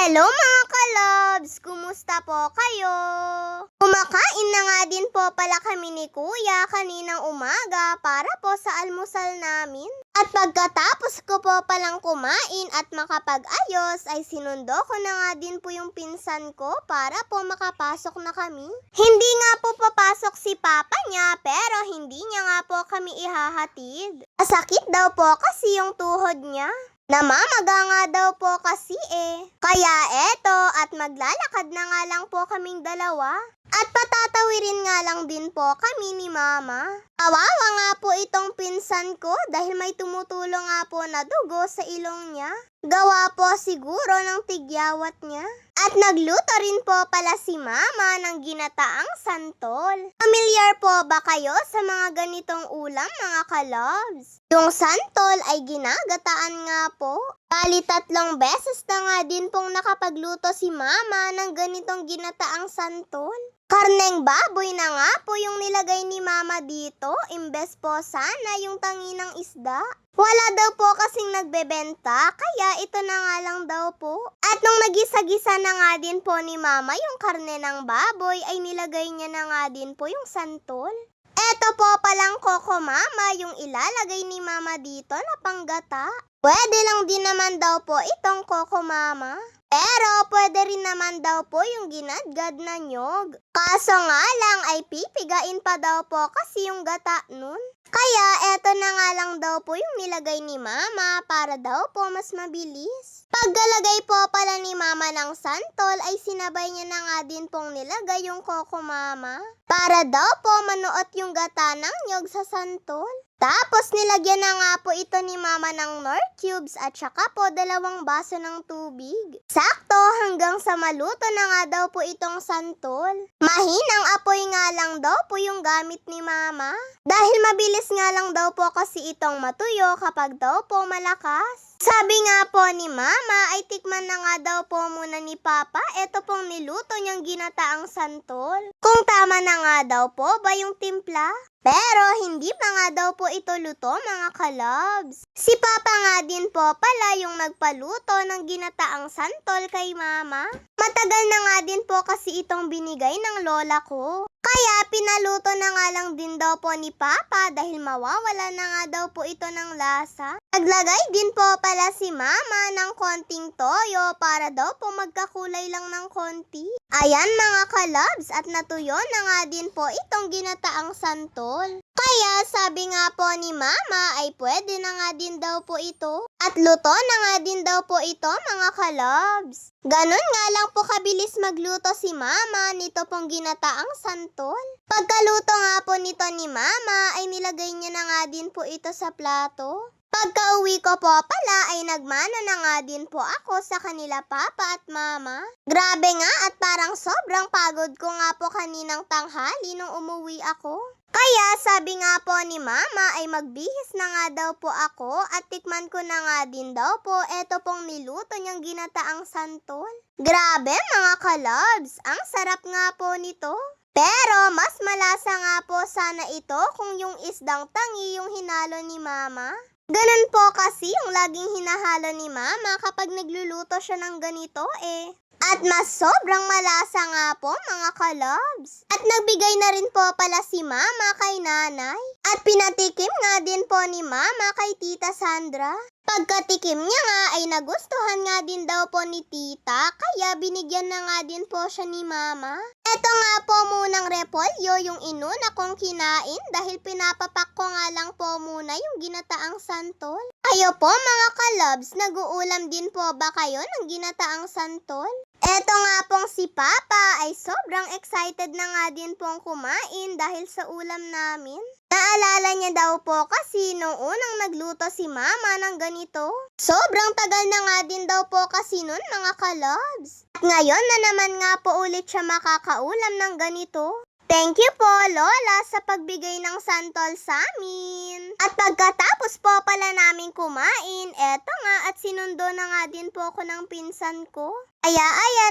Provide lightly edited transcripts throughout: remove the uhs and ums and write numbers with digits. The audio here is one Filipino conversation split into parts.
Hello mga kalobs! Kumusta po kayo? Kumakain na nga din po pala kami ni Kuya kaninang umaga para po sa almusal namin. At pagkatapos ko po palang kumain at makapag-ayos ay sinundo ko na nga din po yung pinsan ko para po makapasok na kami. Hindi nga po papasok si Papa niya pero hindi niya nga po kami ihahatid. Sakit daw po kasi yung tuhod niya. Namamaga nga daw po kasi Kaya eto at maglalakad na nga lang po kaming dalawa. At patatawirin nga lang din po kami ni Mama. Kawawa nga po itong pinsan ko dahil may tumutulong nga po na dugo sa ilong niya. Gawa po siguro ng tigyawat niya. At nagluto rin po pala si Mama ng ginataang santol. Familiar po ba kayo sa mga ganitong ulam mga kalobs? Yung santol ay ginagataan nga po. Bali 3 beses na nga din pong nakapagluto si Mama ng ganitong ginataang santol. Karneng baboy na nga po yung nilagay ni Mama dito, imbes po sana yung tanginang isda. Wala daw po kasing nagbebenta, kaya ito na nga lang daw po. At nung nagisa-gisa na nga din po ni Mama yung karne ng baboy, ay nilagay niya na nga din po yung santol. Eto po palang Coco Mama yung ilalagay ni Mama dito na panggata. Pwede lang din naman daw po itong Coco Mama. Pero pwede rin naman daw po yung ginadgad na nyog. Kaso nga lang ay pipigain pa daw po kasi yung gata nun. Kaya eto na nga lang daw po yung nilagay ni Mama para daw po mas mabilis. Paggalagay po pala ni Mama ng santol ay sinabay niya na nga din pong nilagay yung Coco Mama para daw po manuot yung gata ng nyog sa santol. Tapos nilagyan na nga po ito ni Mama ng Knorr cubes at saka po 2 baso ng tubig. Sakto hanggang sa maluto na nga daw po itong santol. Mahinang apoy nga lang daw po yung gamit ni Mama. Dahil mabilis nga lang daw po kasi itong matuyo kapag daw po malakas. Sabi nga po ni Mama ay tikman na nga daw po muna ni Papa ito pong niluto niyang ginataang santol. Kung tama na nga daw po ba yung timpla? Pero hindi pa nga daw po ito luto mga kalobs. Si Papa nga din po pala yung nagpaluto ng ginataang santol kay Mama. Matagal na nga din po kasi itong binigay ng lola ko. Kaya pinaluto na nga lang din daw po ni Papa dahil mawawala na nga daw po ito ng lasa. Naglagay din po pala si Mama ng konting toyo para daw po magkakulay lang ng konti. Ayan mga kalobs at natuyo na nga din po itong ginataang santol. Kaya sabi nga po ni Mama ay pwede na nga din daw po ito. At luto na nga din daw po ito mga kalobs. Ganon nga lang po kabilis magluto si Mama nito pong ginataang santol. Pagkaluto nga po nito ni Mama ay nilagay niya na nga din po ito sa plato. Pagka-uwi ko po pala ay nagmano na nga din po ako sa kanila Papa at Mama. Grabe nga at parang sobrang pagod ko nga po kaninang tanghali nung umuwi ako. Kaya sabi nga po ni Mama ay magbihis na nga daw po ako at tikman ko na nga din daw po eto pong niluto niyang ginataang santol. Grabe mga kalobs, ang sarap nga po nito. Pero mas malasa nga po sana ito kung yung isdang tangi yung hinalo ni Mama. Ganun po kasi yung laging hinahalo ni Mama kapag nagluluto siya ng ganito At mas sobrang malasa nga po mga kalobs. At nagbigay na rin po pala si Mama kay Nanay. At pinatikim nga din po ni Mama kay Tita Sandra. Pagkatikim niya nga ay nagustuhan nga din daw po ni Tita kaya binigyan na nga din po siya ni Mama. Eto nga po munang repolyo yung inuna kong kinain dahil pinapapak ko nga lang po muna yung ginataang santol. Kayo po mga kalobs, nag-uulam din po ba kayo ng ginataang santol? Eto nga pong si Papa ay sobrang excited na nga din pong kumain dahil sa ulam namin. Naalala niya daw po kasi nung unang nagluto si Mama ng ganito. Sobrang tagal na nga din daw po kasi nun mga kalobs. At ngayon na naman nga po ulit siya makakaulam ng ganito. Thank you po, Lola, sa pagbigay ng santol sa amin. At pagkatapos po pala namin kumain, eto nga at sinundo na nga din po ako ng pinsan ko.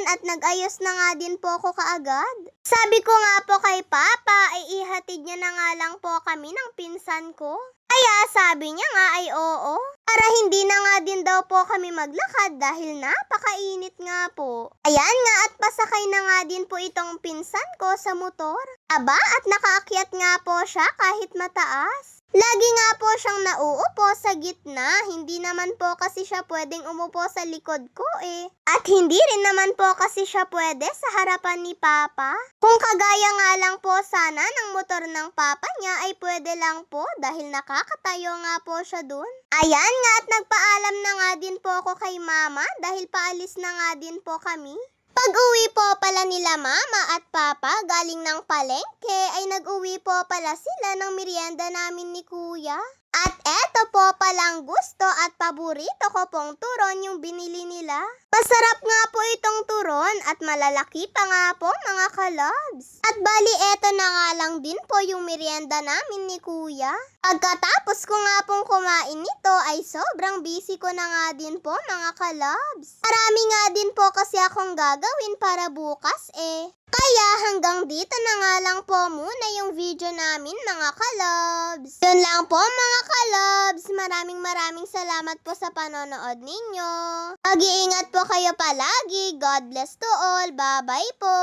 Ayan at nag-ayos na nga din po ako kaagad. Sabi ko nga po kay Papa ay ihatid niya na nga lang po kami ng pinsan ko. Kaya sabi niya nga ay oo. Para hindi na nga din daw po kami maglakad dahil napakainit nga nga po. Ayan nga at pasakay na nga din po itong pinsan ko sa motor. Aba at nakaakyat nga po siya kahit mataas. Lagi nga po siyang nauupo sa gitna, hindi naman po kasi siya pwedeng umupo sa likod ko eh. At hindi rin naman po kasi siya pwede sa harapan ni Papa. Kung kagaya nga lang po sana ng motor ng Papa niya ay pwede lang po dahil nakakatayo nga po siya dun. Ayan nga at nagpaalam na nga din po ako kay Mama dahil paalis na nga din po kami. Pag-uwi po pala nila Mama at Papa galing ng palengke ay nag-uwi po pala sila ng merienda namin ni Kuya. At eto po palang gusto at paborito ko pong turon yung binili nila. Masarap nga po itong turon at malalaki pa nga po mga kalabs. At bali eto na nga lang din po yung merienda namin ni Kuya. Pagkatapos ko nga pong kumain nito ay sobrang busy ko na nga din po mga kalabs. Marami nga din po kasi akong gagawin para bukas eh. Kaya hanggang dito na nga lang po muna yung video namin mga kalabs. Yun lang po mga kalabs. Maraming salamat po sa panonood ninyo. Mag-iingat po kayo palagi. God bless to all. Bye-bye po.